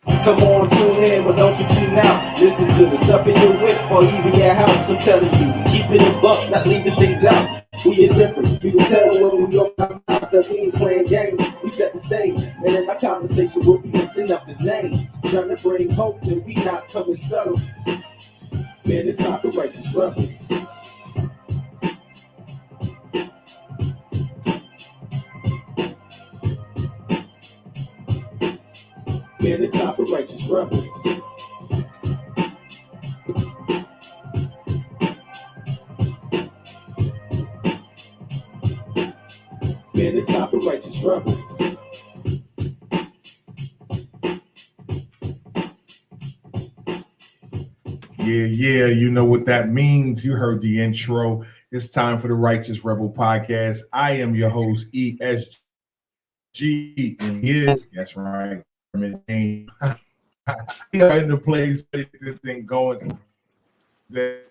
Come on, tune in, but don't you tune out. Listen to the stuff in your whip or even your house. I'm telling you, keep it in buck, not leaving things out. We are different. You can tell when we open our mouths that we ain't playing games. We set the stage, and in my conversation, we'll be lifting up his name. Trying to bring hope that we not coming subtle. Man, it's time for righteous rebel. Man, it's time for righteous rebels. Man, it's time for righteous rebels. Yeah, you know what that means. You heard the intro. It's time for the Righteous Rebel podcast. I am your host, ESG. And here, that's right. We are in the place to get this thing going today.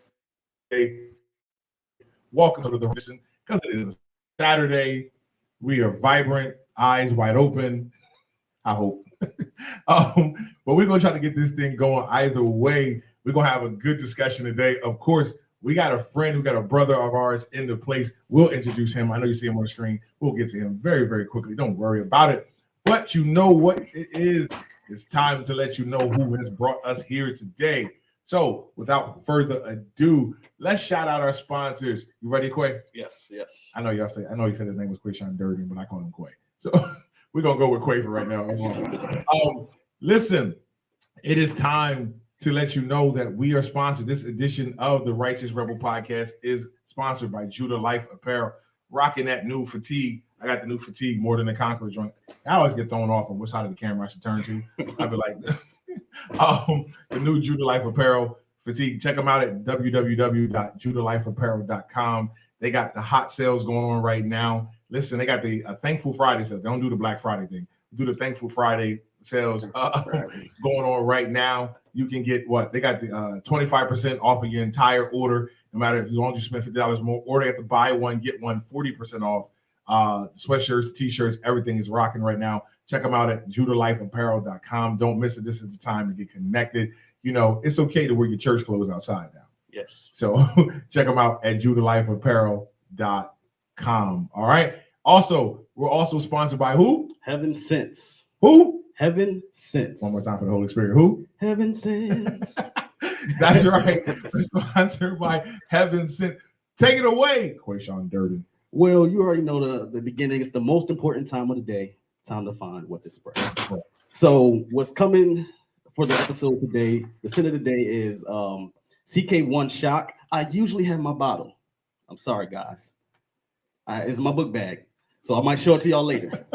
Welcome to the mission because it is Saturday. We are vibrant, eyes wide open. I hope. But we're going to try to get this thing going either way. We're going to have a good discussion today. Of course, we got a friend, we got a brother of ours in the place. We'll introduce him. I know you see him on the screen. We'll get to him very, very quickly. Don't worry about it. But you know what it is. It's time to let you know who has brought us here today. So without further ado, let's shout out our sponsors. You ready, Quay? Yes. I know he said his name was Quayshawn Durden, but I call him Quay. So we're going to go with Quay for right now. Listen, it is time to let you know that we are sponsored. This edition of the Righteous Rebel podcast is sponsored by Judah Life Apparel. Rocking that new fatigue. I got the new fatigue more than the Conqueror joint. I always get thrown off on which side of the camera I should turn to. I'd be like, the new Judah Life Apparel fatigue. Check them out at www.judahlifeapparel.com. They got the hot sales going on right now. Listen, they got the Thankful Friday sales. They don't do the Black Friday thing. They do the Thankful Friday sales going on right now. You can get what? They got the 25% off of your entire order, no matter as long as you spend $50 more, or they have to buy one, get one 40% off. Sweatshirts, t-shirts, everything is rocking right now. Check them out at judahlifeapparel.com. Don't miss it. This is the time to get connected. You know, it's okay to wear your church clothes outside now. Yes. So check them out at judahlifeapparel.com. All right. Also, we're also sponsored by who? Heaven Sense. Who? Heaven Sense. One more time for the Holy Spirit. Who? Heaven Sense. That's right. We're sponsored by Heaven Sense. Take it away, Quayshawn Durden. Well, you already know the beginning. It's the most important time of the day. Time to find what to spread. So what's coming for the episode today, the sin of the day is CK1 Shock. I usually have my bottle. I'm sorry, guys. It's my book bag. So I might show it to y'all later.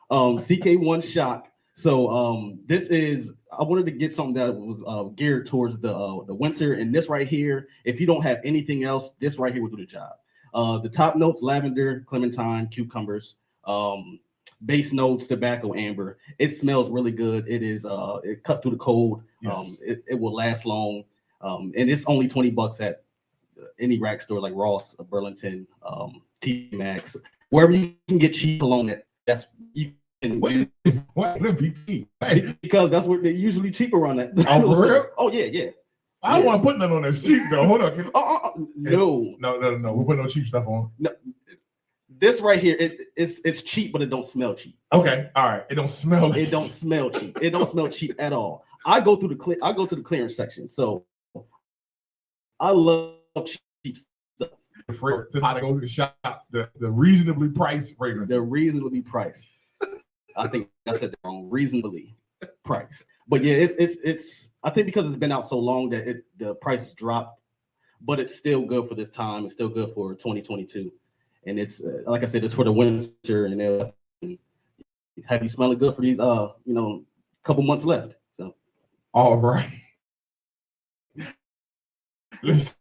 CK1 Shock. So this is, I wanted to get something that was geared towards the winter. And this right here, if you don't have anything else, this right here will do the job. The top notes: lavender, clementine, cucumbers. Base notes: tobacco, amber. It smells really good. It is it cut through the cold. Yes. It will last long. And it's only $20 at any rack store like Ross, Burlington, T-Max, wherever you can get cheap cologne. That's you can. Why would it be cheap? Right? Because that's what they're usually cheap around that. Oh, for real? Oh yeah. I don't want to put nothing on that's cheap though. Hold on. No. We're putting no cheap stuff on. No. This right here, it's cheap, but it don't smell cheap. Okay, all right. It don't smell. It don't smell cheap. It don't smell cheap at all. I go to the clearance section, so I love cheap stuff. To how to go to the shop, the reasonably priced fragrance. They're reasonably priced. I think I said that wrong. Reasonably priced, but yeah, it's. I think because it's been out so long that the price dropped, but it's still good for this time. It's still good for 2022, and it's like I said, it's for the winter, and they'll have you smelling good for these couple months left. So, all right. Listen,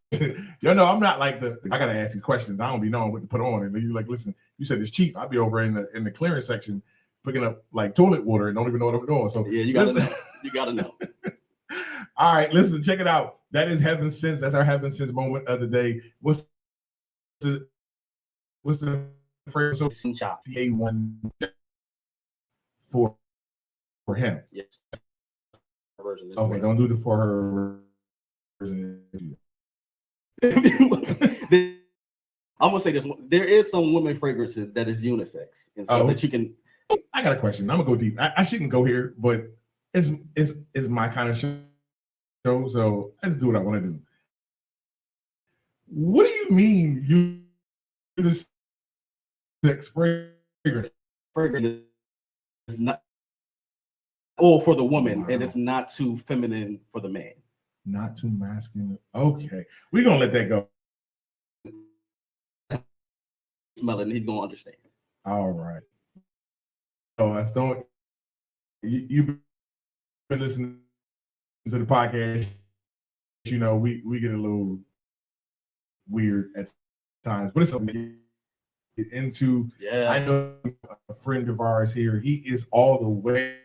I'm not like I gotta ask you questions. I don't be knowing what to put on, and you like, listen, you said it's cheap. I'll be over in the clearance section picking up like toilet water and don't even know what I'm doing. So yeah, you gotta know. You gotta know. All right, listen, check it out. That is Heaven Sense. That's our Heaven Sense moment of the day. What's the phrase? Shock. CK1 for him. Yes. Version as Okay, well. don't do the for her version. I'm gonna say this: there is some women fragrances that is unisex, and so that you can. I got a question. I'm gonna go deep. I shouldn't go here, but it's my kind of show, so I just do what I want to do. What do you mean unisex fragrance? Fragrance is not, or for the woman, and it's not too feminine for the man. Not too masculine. Okay, we're gonna let that go. Smell it, and he's gonna understand. All right. So I don't. You've been listening to the podcast. You know, we get a little weird at times, but it's something to get into. Yeah. I know a friend of ours here. He is all the way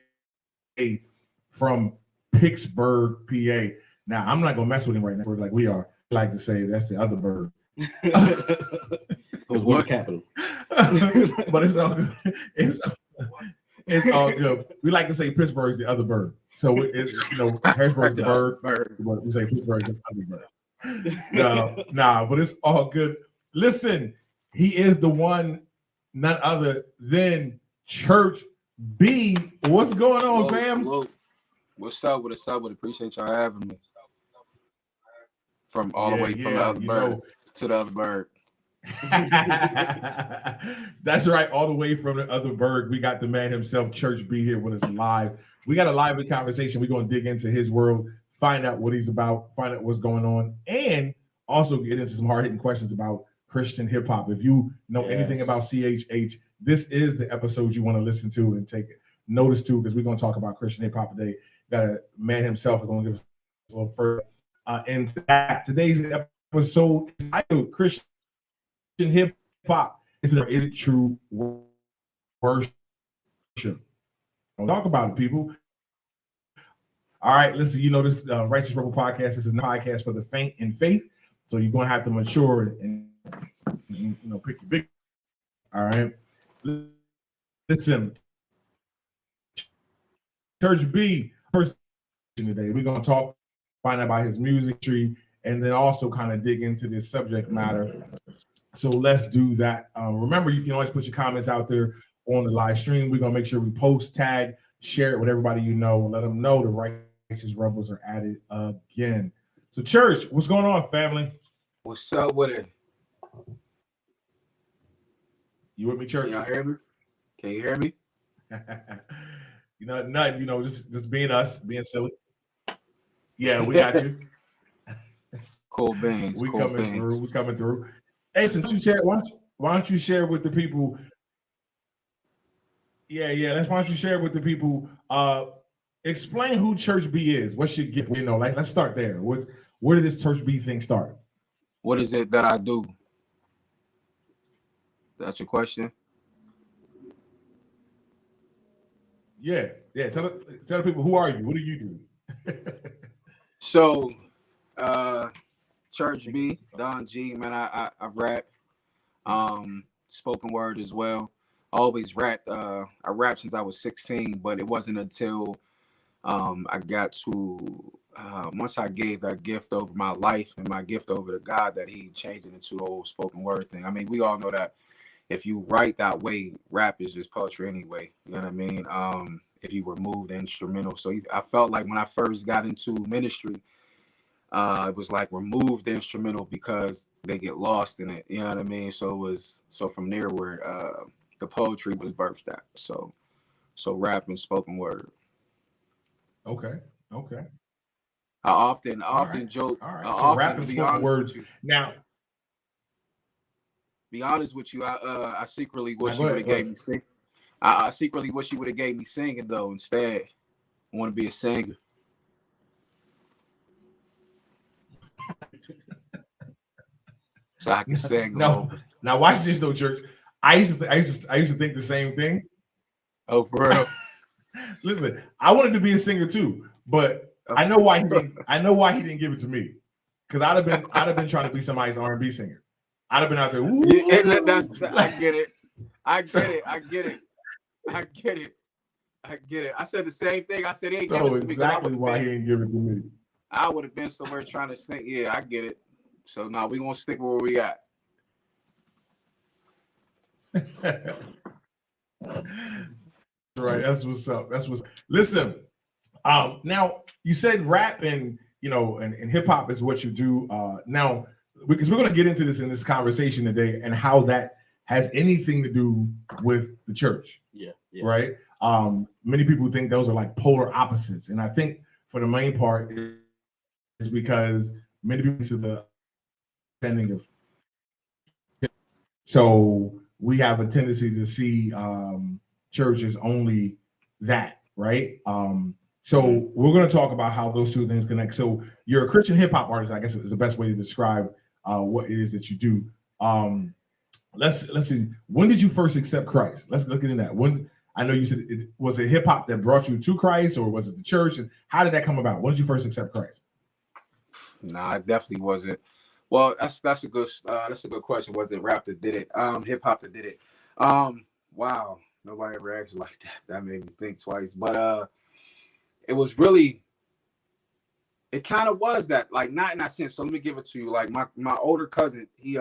from Pittsburgh, PA. Now I'm not gonna mess with him right now, like we are. I like to say that's the other bird. It was capital. But it's all good. It's all good. We like to say Pittsburgh's the other bird. So it's, you know, Harrisburg's the bird. But we say Pittsburgh's the other bird. No, but it's all good. Listen, he is the one, none other than Church B. What's going on, fam? What's up with it? Appreciate y'all having me. From all the way from the other bird to the other bird. That's right, all the way from the other bird. We got the man himself, Church B, here with us live. We got a lively conversation. We're going to dig into his world, find out what he's about, find out what's going on, and also get into some hard-hitting questions about Christian hip-hop. If you know anything about CHH, this is the episode you want to listen to and take notice to, because we're going to talk about Christian hip-hop today. Got a man himself is going to give us a little further into that. Today's episode is titled Christian hip hop. Is it true worship? Don't talk about it, people. All right, listen. You know this Righteous Rebel podcast. This is a podcast for the faint in faith. So you're gonna have to mature and you know, pick your big. All right. Listen, Church B first today. We're gonna find out about his music tree, and then also kind of dig into this subject matter. So let's do that. Remember, you can always put your comments out there on the live stream. We're going to make sure we post, tag, share it with everybody you know, and let them know the Righteous Rebels are at it again. So, Church, what's going on, family? What's up with it? You with me, Church? Can y'all hear me? Can you hear me? You know, nothing. You know, just being us, being silly. Yeah, we got you. Cool beans. We coming through. Hey, since you share, why don't you share with the people? Yeah. Why don't you share with the people? Explain who Church B is. What's your gift? You know, like let's start there. Where did this Church B thing start? What is it that I do? That's your question. Yeah. Tell the people, who are you? What do you do? So, Church B, Don G, man, I rap, spoken word as well. I always rapped. I rapped since I was 16, but it wasn't until I got to once I gave that gift over my life and my gift over to God that He changed it into the whole spoken word thing. I mean, we all know that if you write that way, rap is just poetry anyway. You know what I mean? If you remove the instrumental, so I felt like when I first got into ministry. It was like remove the instrumental because they get lost in it. You know what I mean? So from there where the poetry was birthed at. So rap and spoken word. Okay. I often joke. All right. So rap and spoken word. Now, be honest with you, I secretly wish you would have gave me singing. I secretly wish you would have gave me singing though. Instead, I want to be a singer. So I can sing. No. Now watch this though, Church. I used to think the same thing. Oh, for real. Listen, I wanted to be a singer too, but I know why he didn't give it to me. Because I'd have been trying to be somebody's R&B singer. I'd have been out there. I get it. I get it. I said the same thing. I said he ain't give So it to me. exactly why he didn't give it to me. I would have been somewhere trying to sing. Yeah, I get it. So now we gonna stick where we at. Right, that's what's up. That's what's. Listen, now you said rap and and hip hop is what you do. Now because we're going to get into this in this conversation today and how that has anything to do with the church. Yeah. Right. Many people think those are like polar opposites, and I think for the main part is because many people to the understanding of. So we have a tendency to see church as only that, right? So we're going to talk about how those two things connect. So you're a Christian hip hop artist, I guess is the best way to describe what it is that you do. Let's see. When did you first accept Christ? Let's get in that. When I know you said was it hip hop that brought you to Christ, or was it the church? And how did that come about? When did you first accept Christ? Nah, it definitely wasn't. Well, that's a good question. Was it rap that did it? Hip hop that did it? Wow, nobody ever asked like that. That made me think twice. But it was really, it kind of was that, like, not in that sense. So let me give it to you. Like my older cousin, he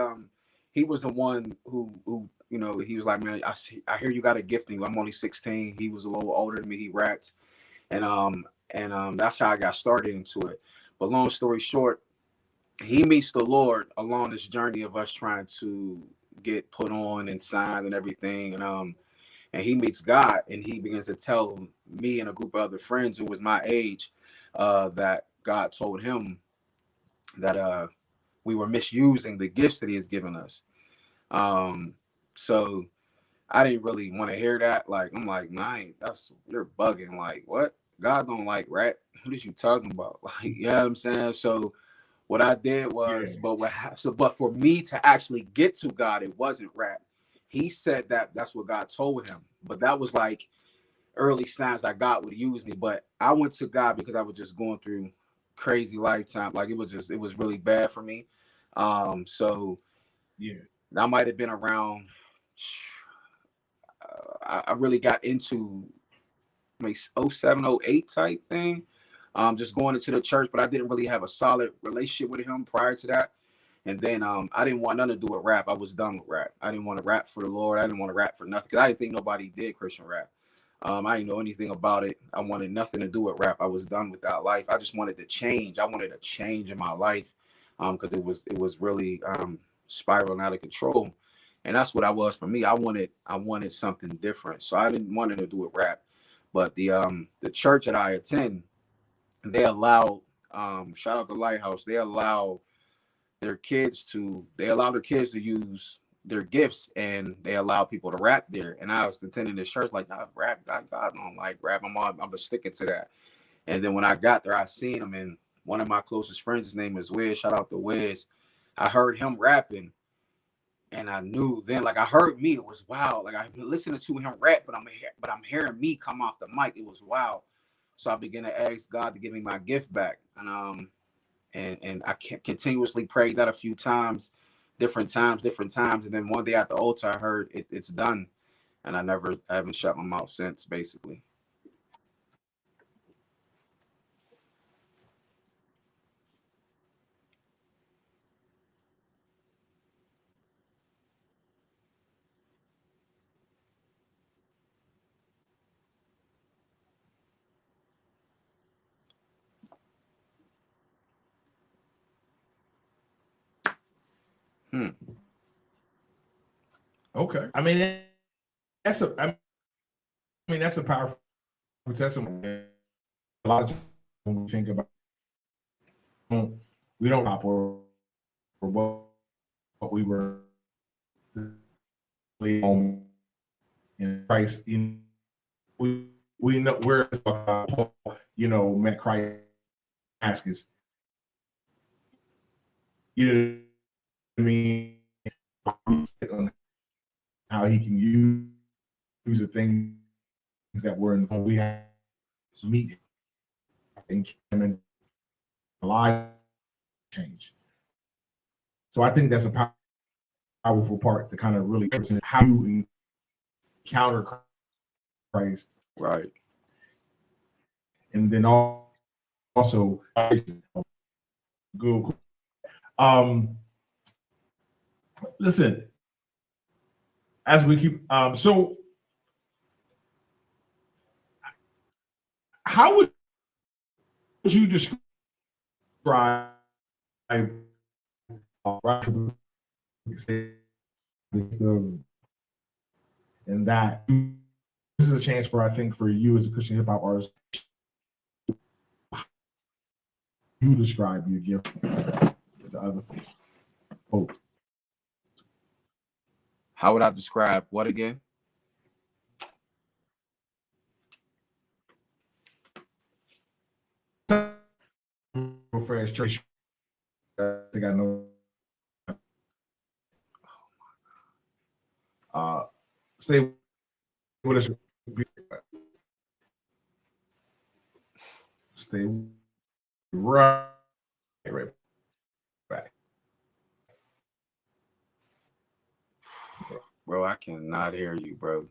was the one who he was like, man, I hear you got a gift in you. I'm only 16. He was a little older than me. He rapped, and that's how I got started into it. But long story short, he meets the Lord along this journey of us trying to get put on and signed and everything. And he meets God, and he begins to tell me and a group of other friends who was my age that God told him that we were misusing the gifts that he has given us. So I didn't really want to hear that. Like, I'm like, man, you're bugging. Like, what? God don't like rap. What is you talking about? Like, you know what I'm saying? So what I did was, but for me to actually get to God, it wasn't rap. He said that's what God told him. But that was like early signs that God would use me. But I went to God because I was just going through crazy lifetime. Like it was really bad for me. So yeah, I might have been around. I really got into like 07, 08 type thing. Just going into the church, but I didn't really have a solid relationship with him prior to that. And then I didn't want nothing to do with rap. I was done with rap. I didn't want to rap for the Lord. I didn't want to rap for nothing because I didn't think nobody did Christian rap. I didn't know anything about it. I wanted nothing to do with rap. I was done with that life. I just wanted to change. I wanted a change in my life because it was really spiraling out of control. And that's what I was for me. I wanted something different. So I didn't want to do with rap. But the church that I attend, they allow shout out to Lighthouse, they allow their kids to use their gifts, and they allow people to rap there. And I was attending this church like, nah, rap, God don't like rap. I'm sticking to that. And then when I got there, I seen him, and one of my closest friends, his name is Wiz. Shout out to Wiz. I heard him rapping, and I knew then, like I heard me, it was wild. Like I've been listening to him rap, but I'm hearing me come off the mic. It was wild. So I began to ask God to give me my gift back, and I continuously prayed that a few times, different times, and then one day at the altar, I heard it's done, and I haven't shut my mouth since, basically. Okay. I mean, that's a powerful testimony. A lot of times when we think about, we don't pop or what we were in Christ. We know we're met Christ. Ask us, you know what I mean? How he can use the things that we're in. We have to meet and life change. So I think that's a powerful part to kind of really represent how you encounter Christ. Right. and then also Google. Listen, as we keep so how would you describe and that this is a chance for, I think, for you as a Christian hip hop artist, you describe your gift to other folks. How would I describe what again? Fresh church. I think I know. Stay with us. Stay right back. Bro, I cannot hear you, bro.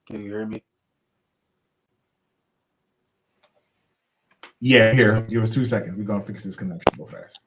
Can you hear me? Yeah, here. Give us 2 seconds. We're gonna fix this connection real fast.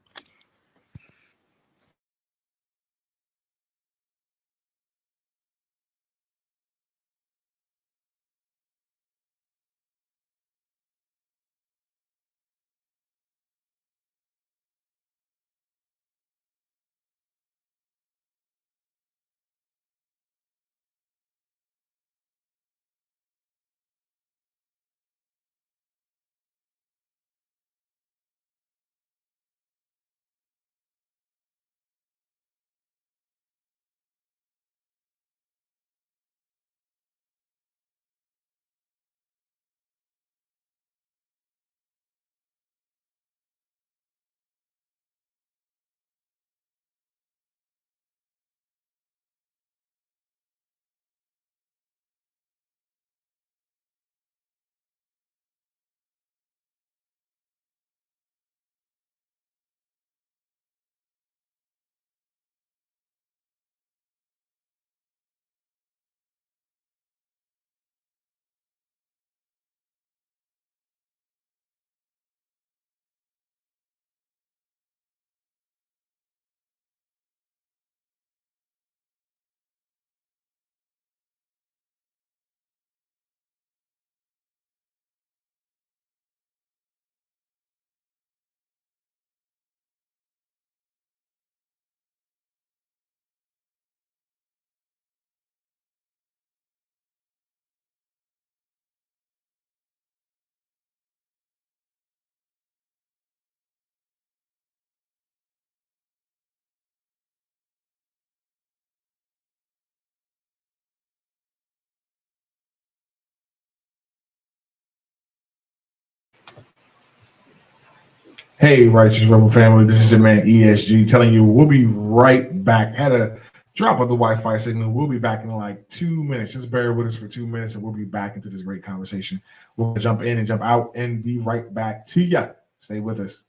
Hey, Righteous Rebel family, this is your man ESG telling you we'll be right back. Had a drop of the Wi-Fi signal. We'll be back in like 2 minutes. Just bear with us for 2 minutes and we'll be back into this great conversation. We'll jump in and jump out and be right back to ya. Stay with us.